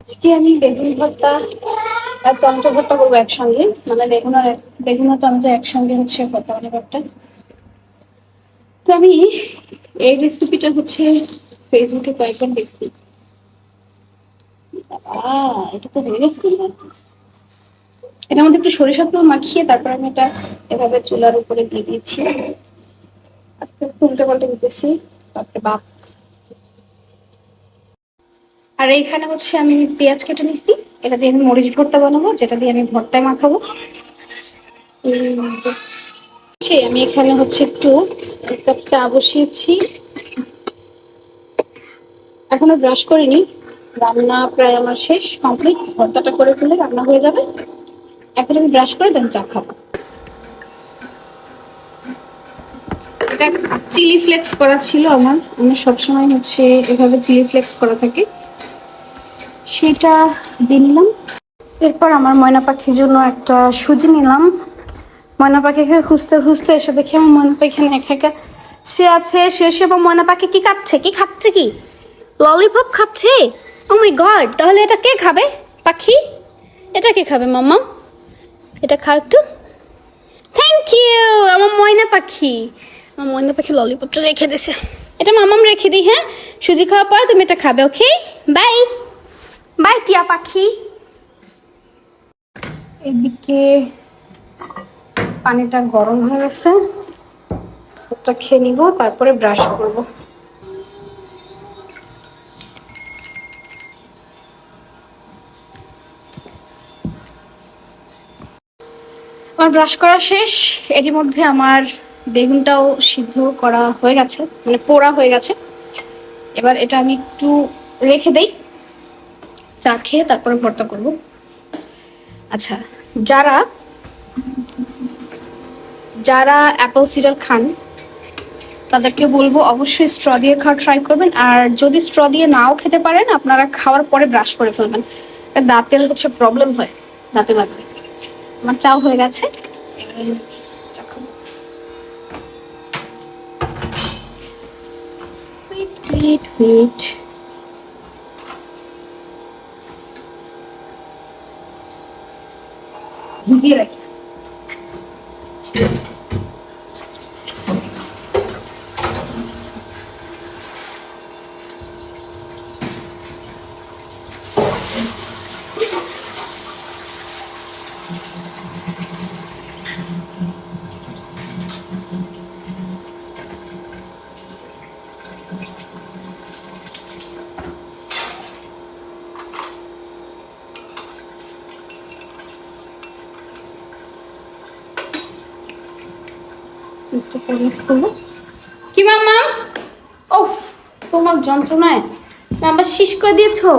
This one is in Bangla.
আজকে আমি বেগুন ভর্তা আর টমেটো ভর্তা করবো একসঙ্গে, মানে বেগুন আর টমেটো একসঙ্গে হচ্ছে ভর্তা মানে ভর্তা। তো আমি এই রেসিপিটা হচ্ছে ফেসবুকে কয়েকবার দেখছি। এটা তো হয়ে গেছে না। এটার মধ্যে একটু সরিষার তেল মাখিয়ে তারপর আমি এটা এভাবে চুলার উপরে দিয়ে দিয়েছি, আস্তে আস্তে উল্টে পাল্টে দিতেছি। তারপরে বাপ, আর এইখানে হচ্ছে আমি পেঁয়াজ কেটে নিচ্ছি। এটা দিয়ে আমি মরিচ ভর্তা বানাবো, যেটা দিয়ে আমি ভর্তায় মাখাবো। এই যে আমি এখানে হচ্ছে একটু এক কাপ চা বসিয়েছি, এখনো ব্রাশ করিনি। রান্না প্রায় আমার শেষ, কমপ্লিট। ভর্তাটা করে ফেলে রান্না হয়ে যাবে। এখন আমি ব্রাশ করে দেন চা খাবো। এটা চিলি ফ্লেক্স করা ছিল আমার, আমি সবসময় হচ্ছে এভাবে চিলি ফ্লেক্স করা থাকে, সেটা দিয়ে নিলাম। এরপর আমার ময়না পাখির জন্য একটা সুজি নিলাম। ময়না পাখিকে খুঁজতে খুঁজতে এসে দেখি আমার ময়না পাখি এখানে একা একা সে আছে। সে বা ময়না পাখি কি খাচ্ছে, কি খাচ্ছে, কি ললিপপ খাচ্ছে? ও মাই গড, তাহলে এটা কে খাবে? পাখি, এটা কে খাবে মাম্মা? এটা খাও একটু। থ্যাংক ইউ আমার ময়না পাখি। আমার ময়না পাখি ললিপপটা রেখে দিছে, এটা মামাম রেখে দিই। হ্যাঁ, সুজি খাওয়ার পর তুমি এটা খাবে। ওকে, বাই বাই টিয়া পাখি। এদিকে পানিটা গরম হয়ে গেছে, ওটা খেয়ে নিব, তারপরে ব্রাশ করব। আমার ব্রাশ করা শেষ। এরই মধ্যে আমার বেগুনটাও সিদ্ধ করা হয়ে গেছে, মানে পোড়া হয়ে গেছে। এবার এটা আমি একটু রেখে দেই, চা খেয়ে তারপরে ভর্তা করব। আচ্ছা, যারা যারা অ্যাপেল সিডার খান তাদেরকে বলবো অবশ্যই স্ট্র দিয়ে খাওয়া ট্রাই করবেন। আর যদি স্ট্র দিয়ে নাও খেতে পারেন, আপনারা খাওয়ার পরে ব্রাশ করে ফেলবেন। দাঁতের হচ্ছে প্রবলেম হয়, দাঁতে লাগবে। আমার চাও হয়ে গেছে, চা খাবো। Wheat wheat wheat. ভিজিয়ে রাখি। সুইচটা পরিষ্কার করবো। কি মাম্মা? ওফ, তোমার যন্ত্রণায় নাম্বার শেষ করে দিয়েছো।